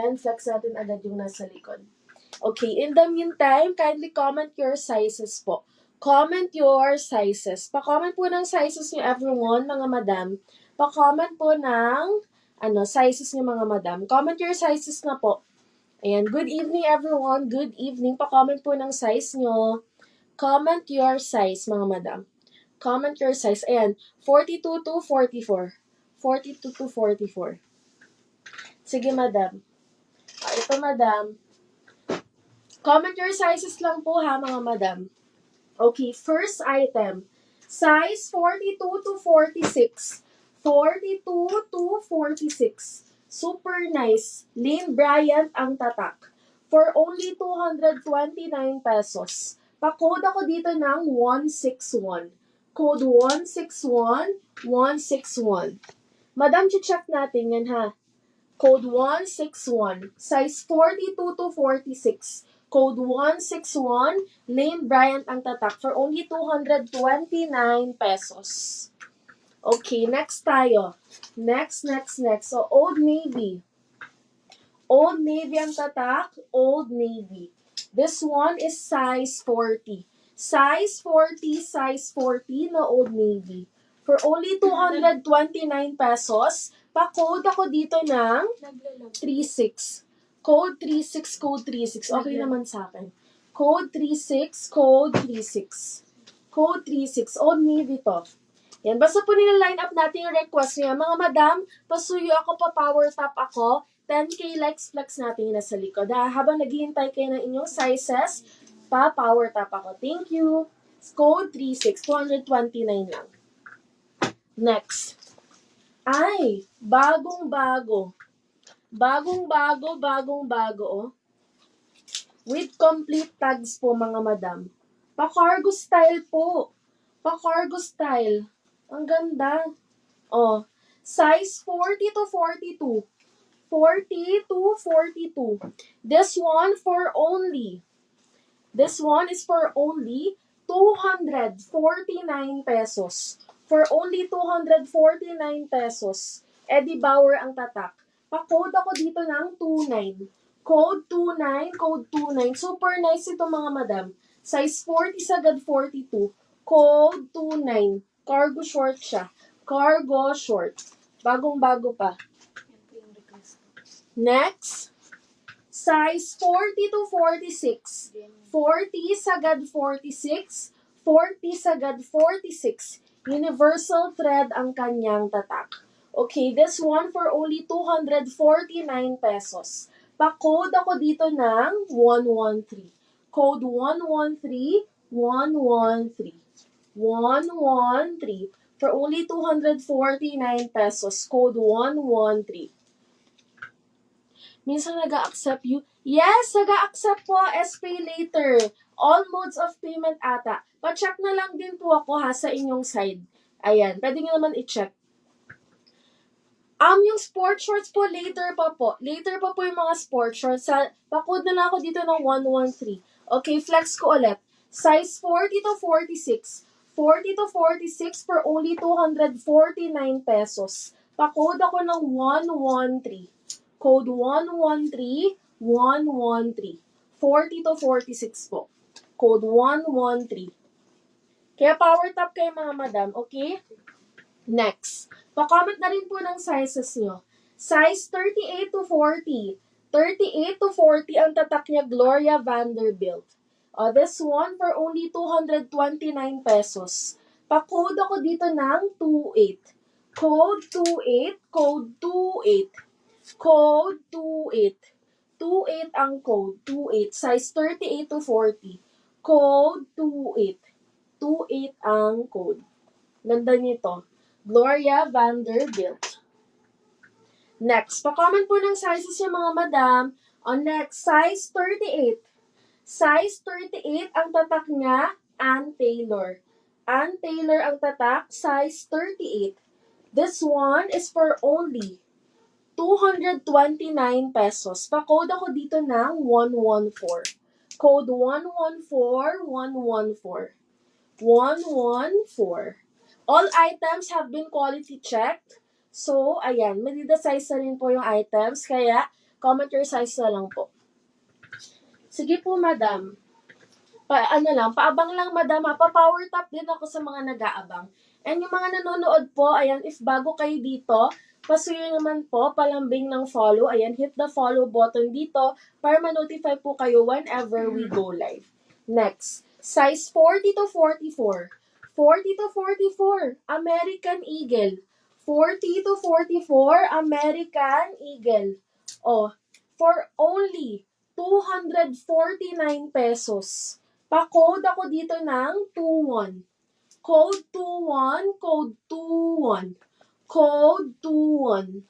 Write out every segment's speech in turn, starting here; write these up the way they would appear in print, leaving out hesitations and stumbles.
And flex natin agad yung nasa likod. Okay, in the meantime, kindly comment your sizes po. Comment your sizes. Pa-comment po ng sizes niyo everyone, mga madam. Pa-comment po ng sizes niyo mga madam. Comment your sizes na po. Ayan, good evening everyone. Good evening. Pa-comment po ng size niyo. Comment your size mga madam. Comment your size. Ayan, 42 to 44. 42 to 44. Sige madam. Ito madam. Comment your sizes lang po ha mga madam. Okay, first item. Size 42 to 46. 42 to 46. Super nice. Lane Bryant ang tatak. For only 229 pesos. Pa-code ako dito ng 161. Code 161, 161. Madam, check natin yan ha. Code 161. Size 42 to 46. Code 161, Lane Bryant ang tatak for only 229 pesos. Okay, next tayo. Next. So, Old Navy. Old Navy ang tatak, Old Navy. This one is size 40. Size 40 na Old Navy. For only 229 pesos, pa-code ako dito ng 36. Code 36. Okay naman sa akin. Code 36. Code 36. Old Navy to. Yan. Basta po nila-line up natin yung request niya. Mga madam, pasuyo ako, pa-power tap ako. 10K likes flex natin yung nasa likod. Habang naghihintay kayo ng inyong sizes, pa-power tap ako. Thank you. Code 36. 229 lang. Next. Ay, bagong-bago. Bagong-bago, oh. With complete tags po, mga madam. Pa-cargo style po. Pa-cargo style. Ang ganda. Oh, size 40 to 42. 40 to 42. This one is for only 249 pesos. For only 249 pesos. Eddie Bauer ang tatak. Pa-code ako dito ng 29. Code 29. Super nice ito mga madam. Size 40 sagad 42. Code 29. Cargo short siya. Cargo short. Bagong-bago pa. Next. Size 40 to 46. 40 sagad 46. 40 sagad 46. Universal thread ang kanyang tatak. Okay, this one for only 249 pesos. Pa-code ako dito ng 113. Code 113. 113. For only 249 pesos. Code 113. Minsan nag-a-accept you. Yes, nag-a-accept po. SPay later. All modes of payment ata. Pa-check na lang din po ako ha sa inyong side. Ayan, pwede nyo naman i-check. Yung sport shorts po, later pa po. Later pa po yung mga sport shorts. Pa-code na lang ako dito ng 113. Okay, flex ko ulit. Size 40 to 46. 40 to 46 for only 249 pesos. Pa-code ako ng 113. Code 113. 40 to 46 po. Code 113. Kaya power tap kayo mga madam, okay? Next. Pa-comment na rin po ng sizes nyo. Size 38 to 40. 38 to 40 ang tatak niya, Gloria Vanderbilt. This one for only 229 pesos. Pa-code ako dito ng 28. Code 28. Code 28. Code 28. 28 ang code. 28. Size 38 to 40. Code 28. 28 ang code. Ganda nito. Gloria Vanderbilt. Next, pa-comment po ng sizes yung mga madam. On next, size 38. Size 38 ang tatak niya, Ann Taylor. Ann Taylor ang tatak, size 38. This one is for only 229 pesos. Pa-code ako dito ng 114. Code 114. 114. All items have been quality checked. So, ayan, malida size na rin po yung items. Kaya, Comment your size na lang po. Sige po, madam. Paabang lang, madam. Pa-power tap din ako sa mga nag-aabang. And yung mga nanonood po, ayan, if bago kayo dito, pasuyo naman po, palambing ng follow. Ayan, hit the follow button dito para ma-notify po kayo whenever we go live. Next, size 40 to 44. 40 to 44, American Eagle. 40 to 44, American Eagle. Oh, for only 249 pesos. Pa-code ako dito ng 21. Code 21, code 21. Code 21.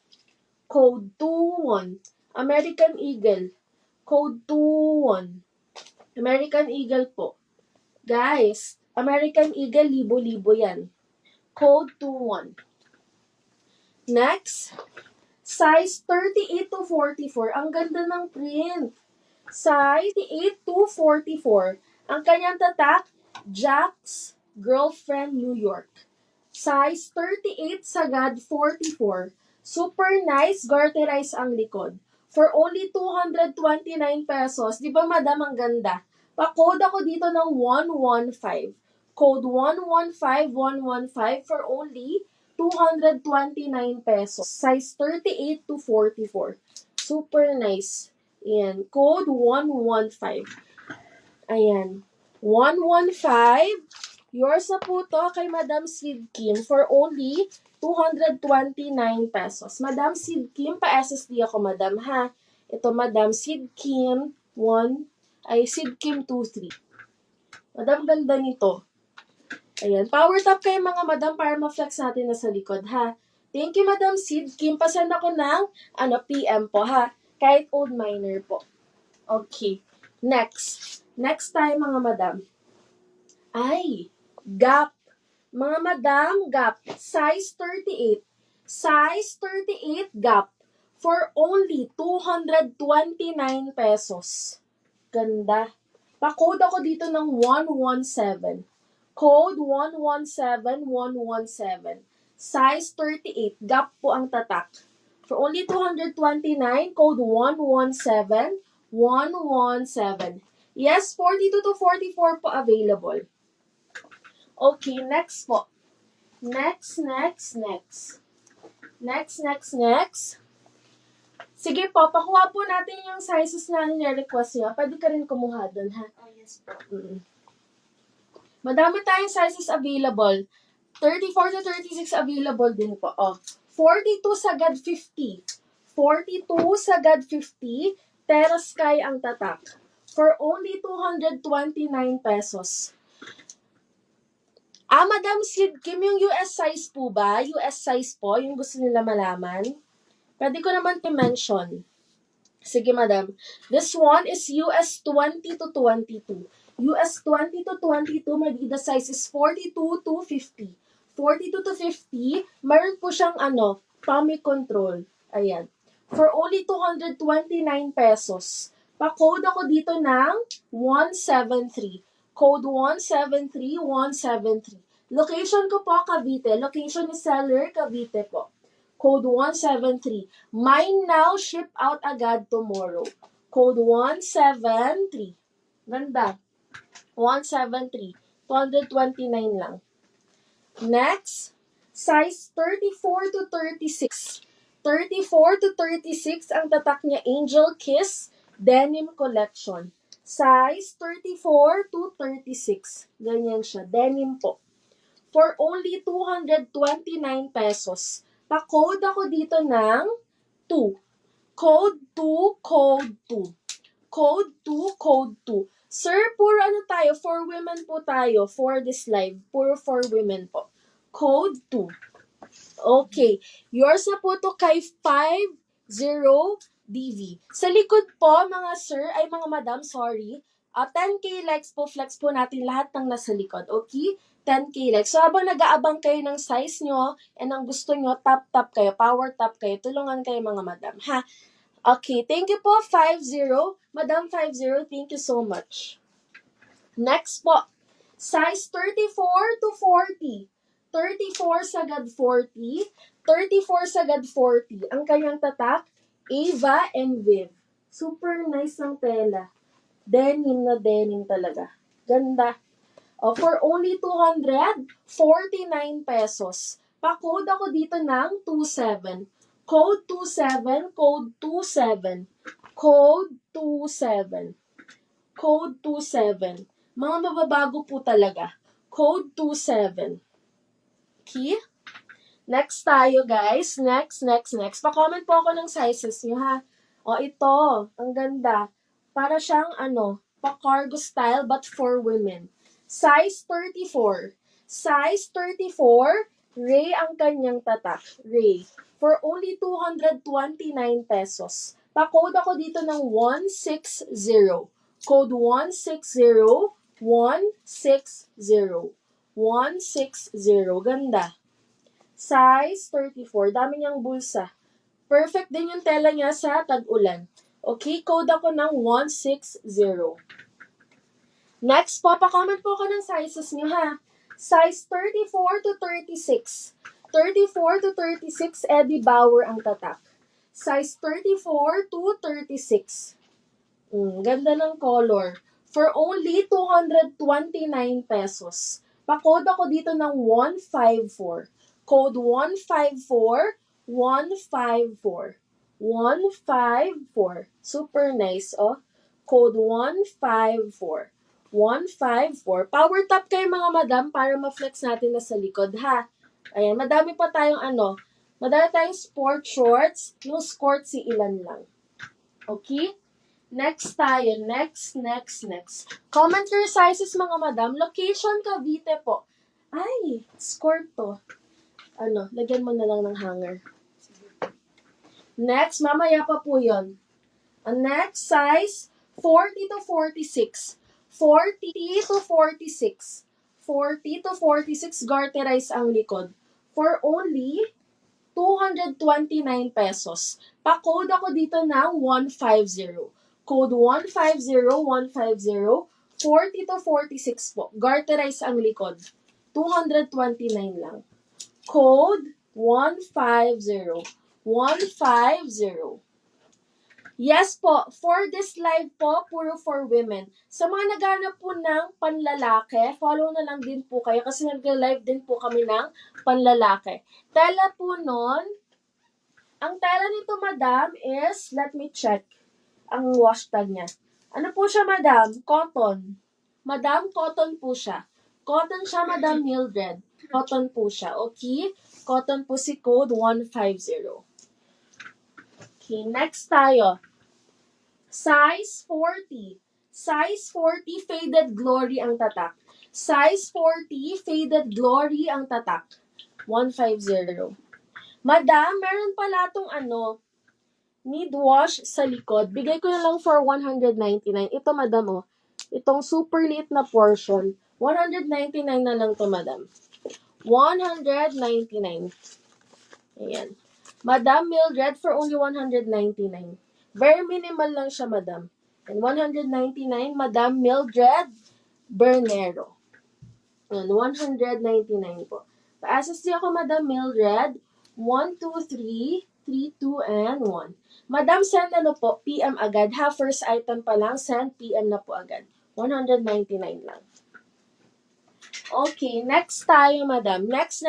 Code 21. American Eagle. Code 21. American Eagle po. Guys, American Eagle, libo-libo yan. Code 21. Next, size 38 to 44. Ang ganda ng print. Size 38 to 44. Ang kanyang tatak, Jack's Girlfriend New York. Size 38 sagad 44. Super nice, garterize ang likod. For only 229 pesos. Di ba, madam, ang ganda? Pa-code ako dito ng 115. Code 115115 for only 229 pesos. Size 38 to 44. Super nice. Ayan. Code 115. Ayan. 115. Yours na po to kay Madam Sid Kim for only 229 pesos. Madam Sid Kim, pa-SSD ako, madam, ha? Ito, Madam Sid Kim 1, Sid Kim 23. Madam, ganda nito. Ayan. Power tap kayo, mga madam, para ma-flex natin na sa likod, ha? Thank you, Madam Sid Kim. Pasend ako ng PM po, ha? Kahit old miner po. Okay. Next time, mga madam. Gap. Mga madam, Gap. Size 38. Size 38 Gap. For only 229 pesos. Ganda. Pa-code ako dito ng 117. Code 117117. Size 38. Gap po ang tatak. For only 229, code 117117. Yes, 42 to 44 po available. Okay, next po. Next. Sige po, pakuha po natin yung sizes na nire-request niyo. Pwede ka rin kumuha doon, ha? Yes po. Madami tayong sizes available. 34 to 36 available din po. 42 sagad 50. 42 sagad 50. Terra Sky ang tatak. For only 229 pesos. Madam Sid Kim, yung US size po ba? US size po, yung gusto nila malaman? Pwede ko naman i-mention. Sige, madam. This one is US 20 to 22. US 20 to 22, the size is 42 to 50. 42 to 50, meron po siyang tummy control. Ayan. For only 229 pesos. Pa-code ako dito ng 173. Code 173173. Location ko po, Cavite. Location ni seller, Cavite po. Code 173. Mine now, ship out agad tomorrow. Code 173. Ganda. 173. 229 lang. Next, size 34 to 36. 34 to 36, ang tatak niya, Angel Kiss Denim Collection. Size 34 to 36. Ganyan siya. Denim po. For only 229 pesos. Pa-code ako dito ng 2. Code 2, code 2. Code 2, code 2. Sir, puro tayo? For women po tayo for this live. Puro for women po. Code 2. Okay. Yours na po to kay 50DV. Sa likod po, mga sir, mga madam, sorry. 10K likes po, flex po natin lahat ng nasa likod. Okay? 10K likes. So, habang nag-aabang kayo ng size nyo and ang gusto nyo, tap kayo, power tap kayo, tulungan kayo mga madam, ha? Okay, thank you po, 50. Madam 50, thank you so much. Next po, size 34 to 40. 34 sagad 40. 34 sagad 40. Ang kanyang tatak, Ava and Viv. Super nice ng tela. Denim na denim talaga. Ganda. For only 249 pesos. Pa-code ako dito ng 27. Code 27, code 27. Code 27. Code 27. Mga mababago po talaga. Code 27. Okay? Next tayo, guys. Next. Pa-comment po ako ng sizes nyo, ha? Ito. Ang ganda. Para siyang, pa-cargo style but for women. Size 34. Size 34. Ray ang kanyang tatak. Ray. For only 229 pesos. Pa-code ako dito ng 160. Code 160. 160. 160. Ganda. Size 34. Dami niyang bulsa. Perfect din yung tela niya sa tag-ulan. Okay, code ako ng 160. Next po, pa-comment po ako ng sizes niyo, ha. Size 34 to 36. 34 to 36, Eddie Bauer ang tatak. Size 34 to 36. Ganda ng color. For only 229 pesos. Pa-code ako dito ng 154. Code 154, 154. 154. Super nice, oh. Code 154. 154. Power top kayo mga madam para ma-flex natin na sa likod, ha? Ayan, madami pa tayong madami tayong sport shorts. Yung skort si ilan lang. Okay? Next tayo. Next. Comment your sizes mga madam. Location Cavite po. Ay, skort to. Lagyan mo na lang ng hanger. Next, mamaya pa po yun. Ang next size, 40 to 46. 40 to 46. 40 to 46, garterize ang likod. For only 229 pesos. Pa-code ako dito ng 150. Code 150, 150. 40 to 46 po. Garterize ang likod. 229 lang. Code 150. 150. Yes po, for this live po, puro for women. Sa mga naghanap po ng panlalaki, follow na lang din po kayo kasi nag-live din po kami ng panlalaki. Tela po nun, ang tela nito madam is, let me check ang wash tag niya. Ano po siya madam? Cotton. Madam, cotton po siya. Cotton siya, Madam Mildred. Cotton po siya, okay? Cotton po si code 150. Okay, next tayo. Size 40. Size 40, faded glory ang tatak. Size 40, faded glory ang tatak. 150. Madam, meron pala itong need wash sa likod. Bigay ko na lang for 199. Ito, madam, itong super liit na portion. 199 na lang to, madam. 199. Ayan. Madam Mildred for only 199. Very minimal lang siya, madam. And 199, Madam Mildred Bernero. Ayan, 199 po. Pa-assist niyo ako, Madam Mildred. 1, 2, 3, 3, 2, and 1. Madam, send po, PM agad. Ha, first item pa lang, send PM na po agad. 199 lang. Okay, next tayo, madam. Next.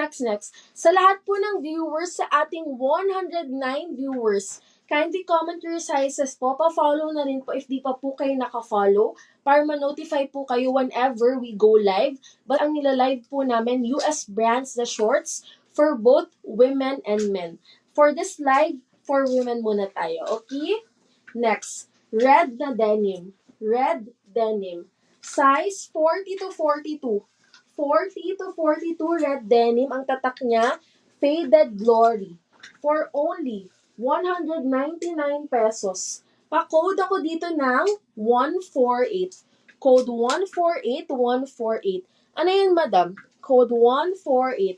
Sa lahat po ng viewers, sa ating 109 viewers, kindly comment your sizes po. Pa-follow na rin po if di pa po kayo naka-follow para ma-notify po kayo whenever we go live. But ang nila-live po namin, US brands na shorts for both women and men. For this live, for women muna tayo. Okay? Next, red na denim. Red denim. Size 40 to 42. 40 to 42 red denim. Ang tatak niya, Faded Glory. For only 199 pesos. Pa-code ako dito ng 148. Code 148, 148. Ano yun, madam? Code 148.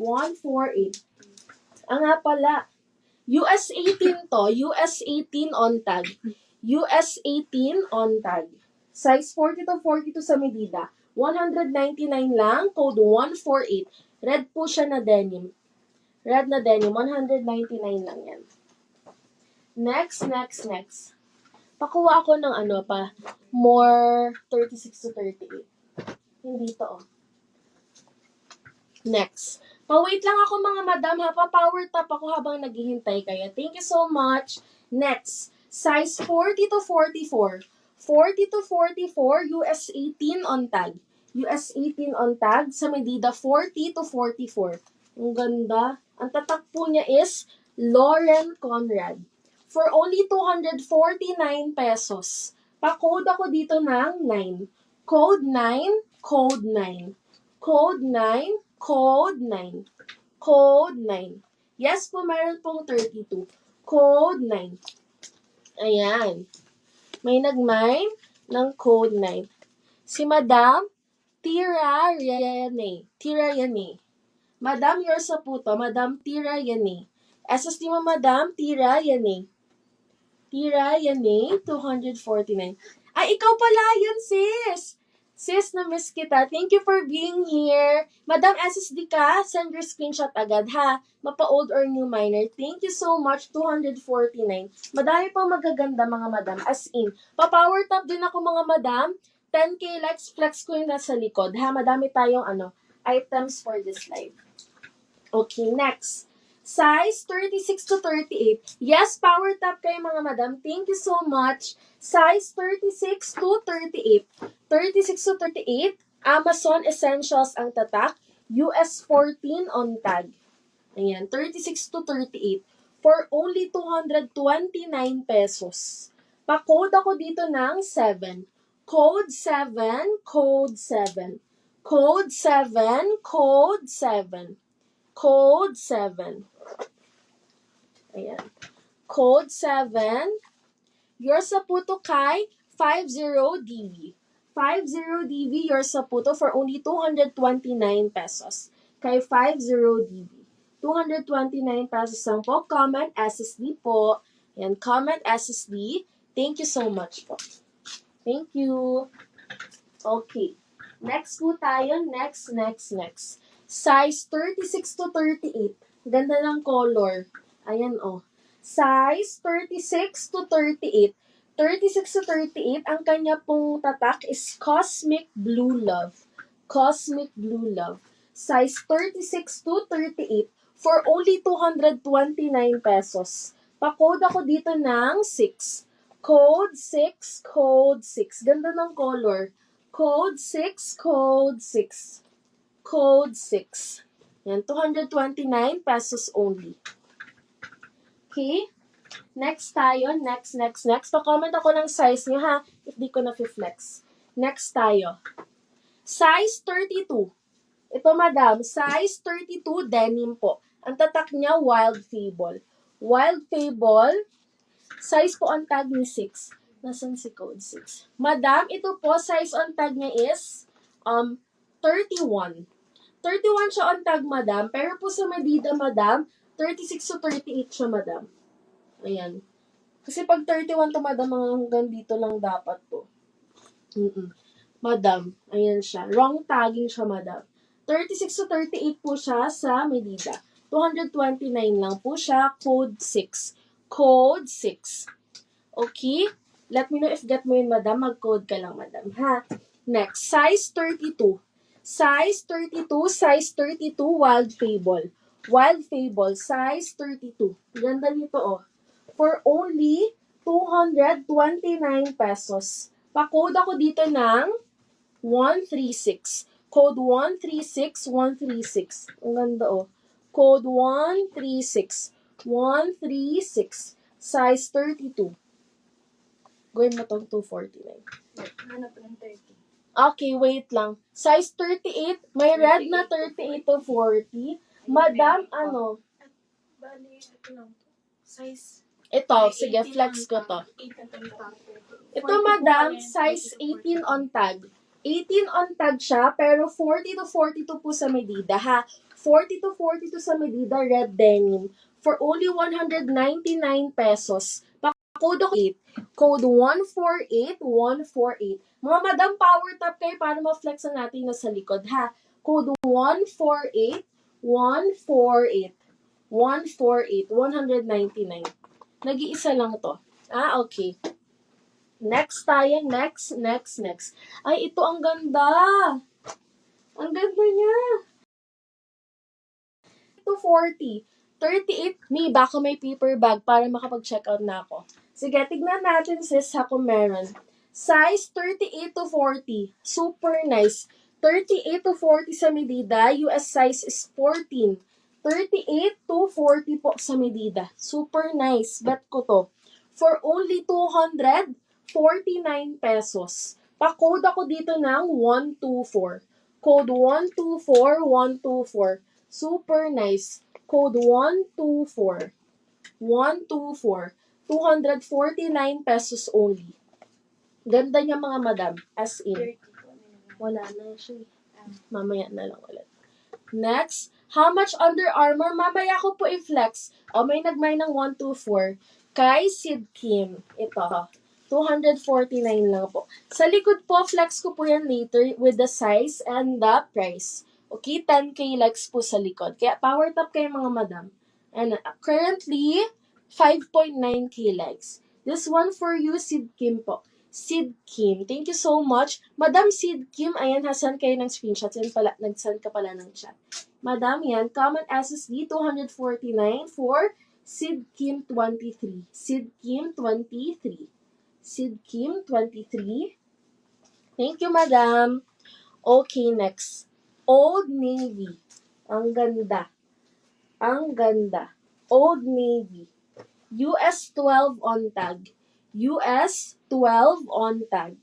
148. Nga pala, US 18 to. US 18 on tag. US 18 on tag. Size 40 to 42 sa medida. 199 lang, code 148. Red po siya na denim. Red na denim, 199 lang yan. Next. Pakuha ako ng ano pa, more 36 to 38. Hindi to, oh. Next. Pa-wait lang ako mga madam ha. Pa-power tap ako habang naghihintay kayo. Thank you so much. Next. Size 40 to 44. 40 to 44, US 18 on tag. US 18 on tag sa medida 40 to 44. Ang ganda. Ang tatak po niya is Lauren Conrad. For only 249 pesos. Pa-code ako dito ng 9. Code 9, code 9. Code 9, Code 9. Code 9. Yes po, meron pong 32. Code 9. Ayan. May nag-mine ng code 9. Si Madam Tira Yane. Tira Yane. Madam, yours na po to. Madam Tira Yane. SSD mo, Madam Tira Yane. Tira Yane, 249. Ay, ikaw pala yan, sis! Sis, na-miss kita. Thank you for being here. Madam, SSD ka? Send your screenshot agad, ha? Mapa-old or new minor. Thank you so much, 249. Madami pang magaganda, mga madam. As in, pa-power tap din ako, mga madam. 10K likes, flex ko yung nasa likod, ha? Madami tayong, items for this live. Okay, next. Size 36 to 38. Yes, power tap kayo mga madam. Thank you so much. Size 36 to 38. 36 to 38. Amazon Essentials ang tatak. US 14 on tag. Ayan, 36 to 38. For only 229 pesos. Pa-code ako dito ng 7. Code 7, code 7. Code 7, code 7. Code 7. Ayan. Code 7. Your Saputo kay 50DV. 50DV, your Saputo for only 229 pesos. Kay 50DV. 229 pesos lang po. Comment SSD po. Ayan, comment SSD. Thank you so much po. Thank you. Okay. Next po tayo. Next. Size 36 to 38. Ganda ng color. Ayan, oh. Size 36 to 38. 36 to 38, ang kanya pong tatak is Cosmic Blue Love. Cosmic Blue Love. Size 36 to 38 for only 229 pesos. Pa-code ako dito ng 6. Code 6, code 6. Ganda ng color. Code 6, code 6. Code 6. Yan, 229 pesos only. Okay? Next tayo. Next. Pa-comment ako ng size niyo, ha? If di ko na-flex. Next tayo. Size 32. Ito, madam. Size 32 denim po. Ang tatak niya, Wild Fable. Wild Fable. Size po ang tag ni 6. Nasaan si code 6? Madam, ito po, size on tag niya is 31. 31 siya on tag, madam. Pero po sa medida, madam, 36 to 38 siya, madam. Ayan. Kasi pag 31 to, madam, hanggang dito lang dapat to. Madam, ayan siya. Wrong tagging siya, madam. 36 to 38 po siya sa medida. 229 lang po siya. Code 6. Code 6. Okay? Let me know if get mo yun, madam. Mag-code ka lang, madam. Ha? Next. Size 32. Size 32, Wild Fable. Wild Fable, size 32. Ganda nito, oh. For only 229 pesos. Pa-code ako dito ng 136. Code 136, 136. Ang ganda, oh. Code 136. 136. Size 32. Gawin mo tong 249. Hanap ng 30. Okay, wait lang. Size 38, may red na 38 to 40. Madam, ano? Bali, ito lang to. Size. Ito, sige, flex ko to. 8 na to. Ito, madam, size 18 on tag. 18 on tag siya, pero 40 to 42 po sa medida, ha? 40 to 42 sa medida, red denim. For only 199 pesos. Code 8. Code 148, 148. Mga madam, power tap kayo para ma-flex natin na sa likod, ha? Code 148, 148. 148, 199. Nag-iisa lang to. Okay. Next tayo. Next. Ay, ito ang ganda. Ang ganda niya. 240. 38. Baka may paper bag para makapag-check out na ako. Sige, tignan natin sis ha kung meron. Size 38 to 40. Super nice. 38 to 40 sa medida. US size is 14. 38 to 40 po sa medida. Super nice. Bet ko to. For only 249 pesos. Pa-code ako dito ng 124. Code 124. Super nice. Code 124. 124. 249 pesos only. Ganda niya mga madam. As in. 30 po. Wala na siya. Mamaya na lang ulit. Next. How much Under Armour? Mamaya ko po i-flex. May nagmay ng 124. Kay Sid Kim. Ito. 249 lang po. Sa likod po, flex ko po yan later with the size and the price. Okay, 10K likes po sa likod. Kaya power top kayo mga madam. And currently, 5.9K likes. This one for you, Sid Kim po. Sid Kim. Thank you so much. Madam Sid Kim, ayan, hasan kayo ng screenshots. Yan pala, nag-send ka pala ng chat. Madam, yan, comment SSD 249 for Sid Kim 23. Sid Kim 23. Sid Kim 23. Thank you, madam. Okay, next. Old Navy. Ang ganda. Ang ganda. Old Navy. US 12 on tag. US 12 on tag.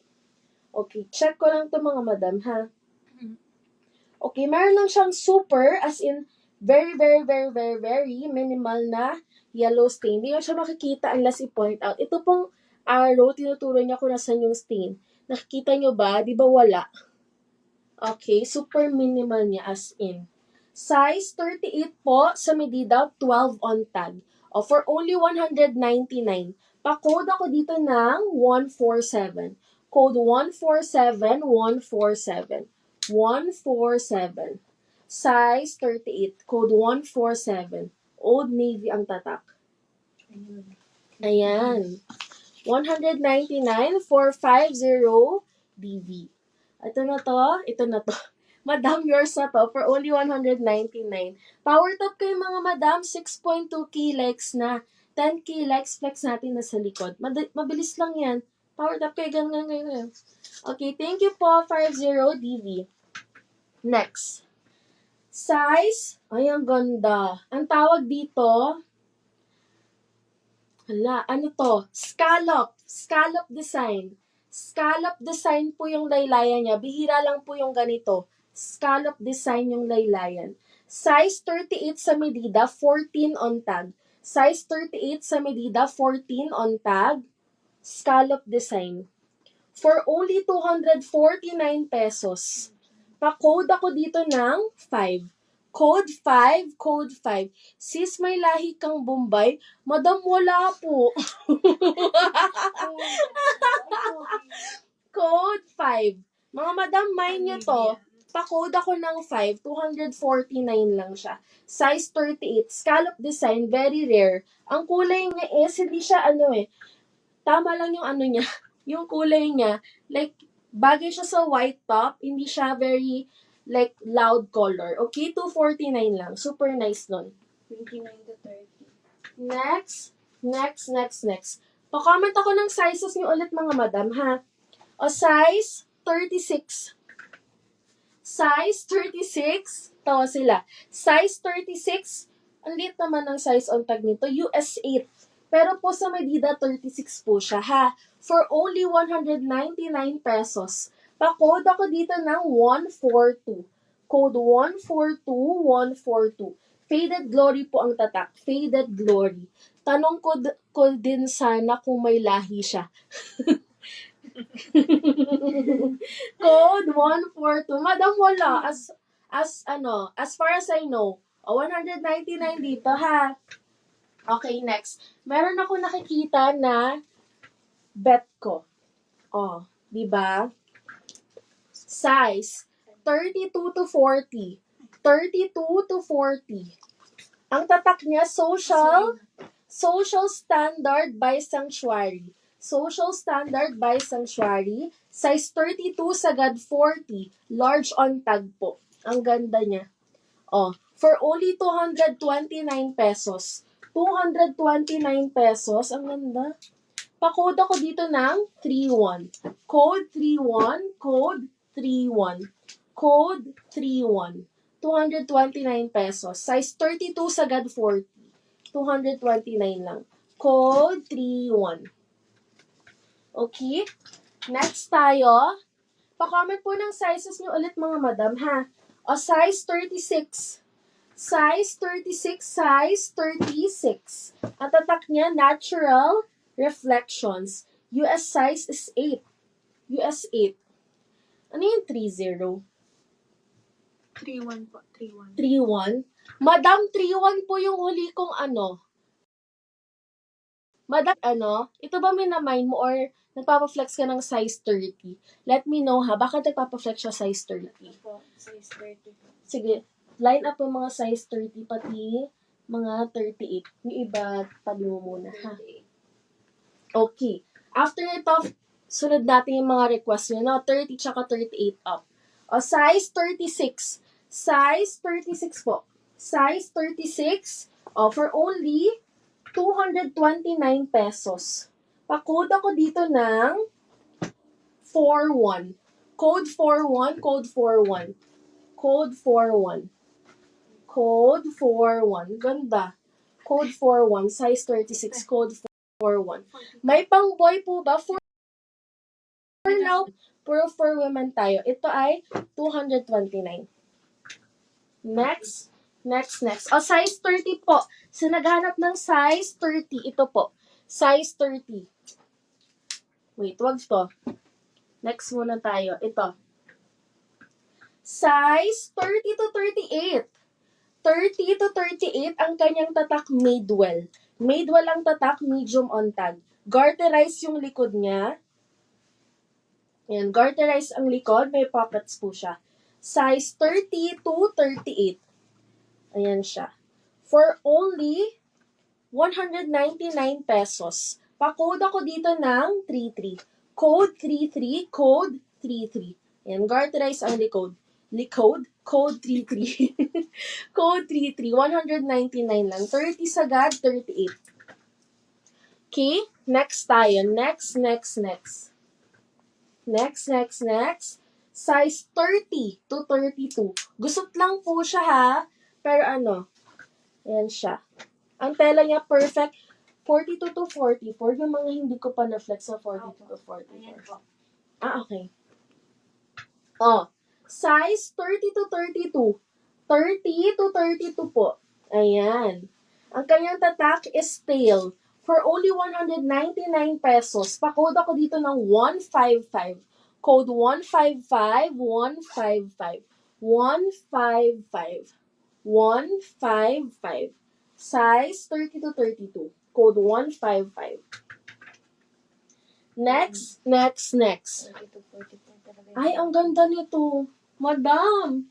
Okay, check ko lang to mga madam, ha? Okay, meron lang siyang super, as in, very minimal na yellow stain. Hindi ko siya makikita unless i-point out. Ito pong arrow, tinuturo niya kung nasan yung stain. Nakikita nyo ba? Di ba wala? Okay, super minimal niya as in. Size 38 po sa medida, 12 on tag. For only 199. Pa-code ako dito ng 147. Code 147, 147. 147. Size 38. Code 147. Old Navy ang tatak. Ayan. 199 for 50 DV. Ito na to. Madam, yours na to for only 199. Power top kayo mga madam, 6.2K likes na. 10K likes flex natin na sa likod. Mabilis lang yan. Power top kayo, ganun. Okay, thank you po, 50 DV. Next. Size, ay ang ganda. Ang tawag dito, ano to? Scallop design. Scallop design po yung laylayan niya. Bihira lang po yung ganito. Scallop design yung laylayan. Size 38 sa medida, 14 on tag. Size 38 sa medida, 14 on tag. Scallop design. For only 249 pesos. Pa-code ako dito ng 5. Code 5. Sis, may lahi kang Bombay? Madam, wala po. Code 5. Mga madam, mind nyo to. Pa-code ako ng 5. 249 lang siya. Size 38. Scallop design, very rare. Ang kulay niya is, hindi siya tama lang yung niya. Yung kulay niya, like, bagay siya sa white top. Hindi siya very, like, loud color. Okay, 249 lang. Super nice nun. 29 to 30. Next. Pa-comment ako ng sizes niyo ulit mga madam, ha? Size 36. Size 36. Tawa sila. Size 36. Ang liit naman ng size on tag nito. US 8. Pero po sa medida 36 po siya, ha? For only 199 pesos. Pa-code ako dito ng 142. Code 142. Faded Glory po ang tatak. Faded Glory. Tanong ko din sana kung may lahi siya. Code 142. Madam, wala. As far as I know. 199 dito, ha? Okay, next. Meron ako nakikita na bet ko. Di ba? Size 32 to 40. 32 to 40. Ang tatak niya, social Social Standard by Sanctuary. Social Standard by Sanctuary. Size 32, sagad 40. Large on tag po. Ang ganda niya. Oh, for only 229 pesos. 229 pesos. Ang ganda. Pa-code ako dito ng 31. Code 31, code 31. Code 31. 229 pesos. Size 32, sagad 40. 229 lang. Code 31. Okay? Next tayo. Pa-comment po ng sizes nyo ulit mga madam ha. O size 36. Size 36, size 36. Ang tatak niya, natural reflections. US size is 8. US 8. Ano yung 30? 3-1 po. 3-1. 31? Madam, 31 po yung huli kong ano. Madam, ito ba minamind mo or nagpapaflex ka ng size 30? Let me know ha, bakit nagpapaflex siya size 30? Po, size 30 po. Sige, line up yung mga size 30 pati mga 38. Yung iba, tabi mo muna ha. Okay. After nito, sunod natin yung mga request nyo, no? 30 tsaka 38 up. O, size 36. Size 36 po. Size 36. O, for only 229 pesos. Pa-code ako dito ng 41. Code 41, code 41. Code 41. Code 41. Ganda. Code 41. Size 36. Code 41. May pang boy po ba? For now, puro for women tayo. Ito ay 229. Next. O, size 30 po. So, naghanap ng size 30. Ito po. Size 30. Wait, wag to. Next muna tayo. Ito. Size 30 to 38. 30 to 38 ang kanyang tatak Madewell. Madewell ang tatak, medium on tag. Garterize yung likod niya. Ayan, garterize ang likod. May pockets po siya. Size 30 to 38. Ayan siya. For only 199 pesos. Pa-code ako dito ng 33. Code 33, code 33. Ayan, garterize ang likod. Code 33. Code 33, 199 lang. 30 sagad, 38. Okay, next tayo. Next. Size 30 to 32. Gusot lang po siya ha. Pero ayan siya. Ang tela niya perfect. 42 to 44. Yung mga hindi ko pa na-flex sa 42 to 44. Okay. Oh, size 30 to 32. 30 to 32 po. Ayan. Ang kanyang tatak is pale. For only 199 pesos. Pa-code ako dito ng 155. Code 155, 155. 155. 155. Size 30 to 32. Code 155. Next. 30 to 44 talaga. Ay, ang ganda nito. Madam,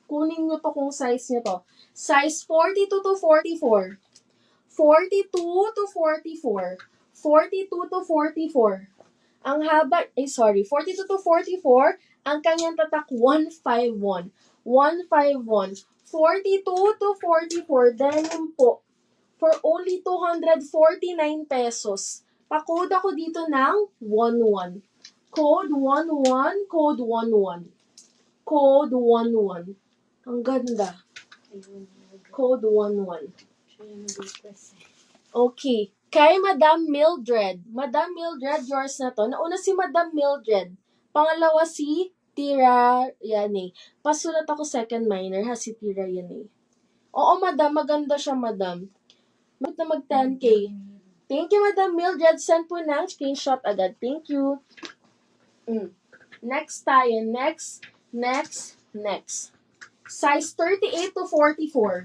kunin nyo to kung size nyo to. Size 42 to 44. 42 to 44. 42 to 44. Ang haba, 42 to 44, ang kanyang tatak 151. 151. 42 to 44, denim po. For only 249 pesos. Pa-code ako dito ng 11. Code 11, code 11. Code 11. Ang ganda. Code 11. Okay. Kay Madam Mildred. Madam Mildred, yours na to. Nauna si Madam Mildred. Pangalawa si Tira Yanay. Pasulat ako second minor ha, si Tira Yanay. Oo, Madam. Maganda siya, Madam. Na mag 10K. Thank you, Madam Mildred. Send po ng screenshot agad. Thank you. Next tayo. Next. Size 38 to 44.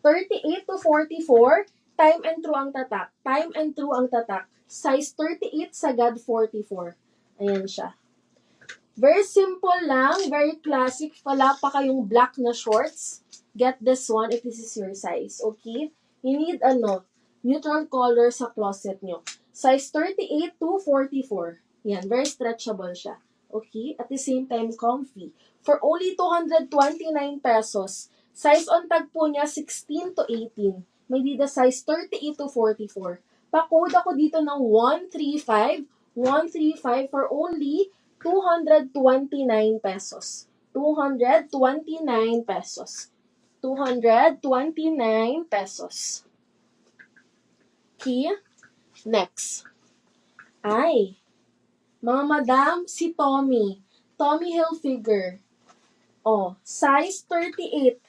38 to 44. Time and true ang tatak. Size 38, sagad 44. Ayan siya. Very simple lang. Very classic. Wala pa kayong black na shorts. Get this one if this is your size. Okay? You need neutral color sa closet nyo. Size 38 to 44. Yan, very stretchable siya. Okay? At the same time, comfy. For only 229 pesos. Size on tag po niya, 16 to 18. May dida size 38 to 44. Pa-code ako dito ng 135 for only 229 pesos. 229 pesos. 229 pesos. Okay? Next. Ay, mga madam, si Tommy. Tommy Hilfiger. Oh, size 38.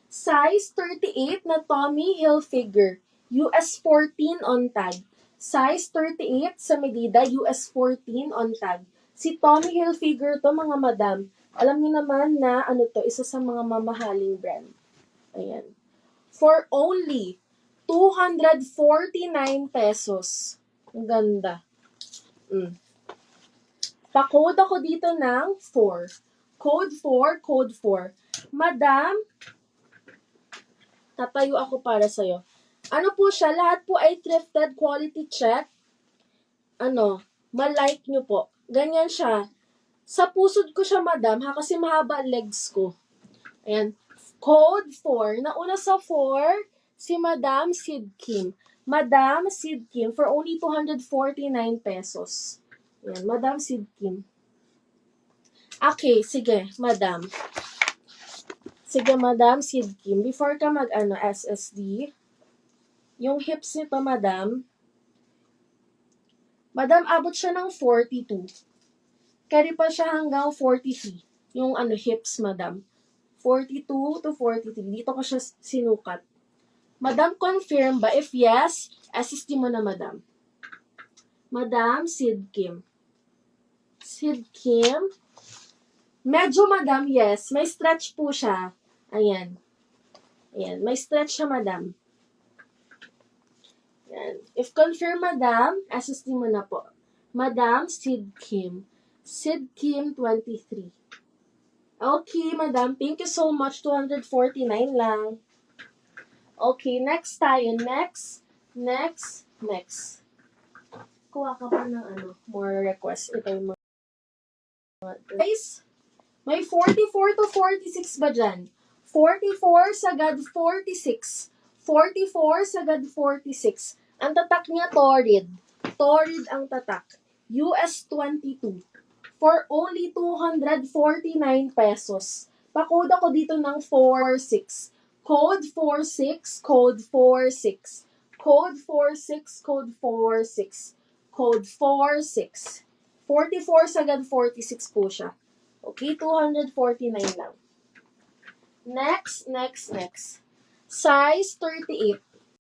Size 38 na Tommy Hilfiger. US 14 on tag. Size 38 sa medida, US 14 on tag. Si Tommy Hilfiger to, mga madam. Alam niyo naman na isa sa mga mamahaling brand. Ayan. For only 249 pesos. Ang ganda. Pa-code ako dito ng 4. Code 4. Madam, tatayo ako para sa'yo. Ano po siya? Lahat po ay thrifted, quality check. Ma-like nyo po. Ganyan siya. Sa pusod ko siya, madam, kasi mahaba legs ko. Ayan. Code 4. Nauna sa 4, si Madam Sid Kim. Madam Sid Kim for only 249 pesos. Ayan, Madam Sid Kim. Okay, sige, madam. Sige, Madam Sid Kim. Before ka SSD, yung hips nito, madam, abot siya ng 42. Carry pa siya hanggang 43. Yung hips, madam. 42 to 43. Dito ko siya sinukat. Madam, confirm ba? If yes, SSD mo na, madam. Madam Sid Kim. Sid Kim. Medyo, madam, yes. May stretch po siya. Ayan. Ayan. May stretch siya, madam. Ayan. If confirm, madam, SSD mo na po. Madam Sid Kim. Sid Kim 23. Okay, madam. Thank you so much. 249 lang. Okay, next tayo. Next. Kuha ka pa ng more requests. Ito yung mga... Guys, may 44 to 46 ba dyan? 44 sagad 46. 44 sagad 46. Ang tatak niya, Torrid. Torrid ang tatak. US 22. For only 249 pesos. Pa-code ako dito ng 46. Code 46. Code 46. Code 46. Code 46. Code 46. 44 sagad 46 po siya. Okay, 249 lang. Next. Size 38.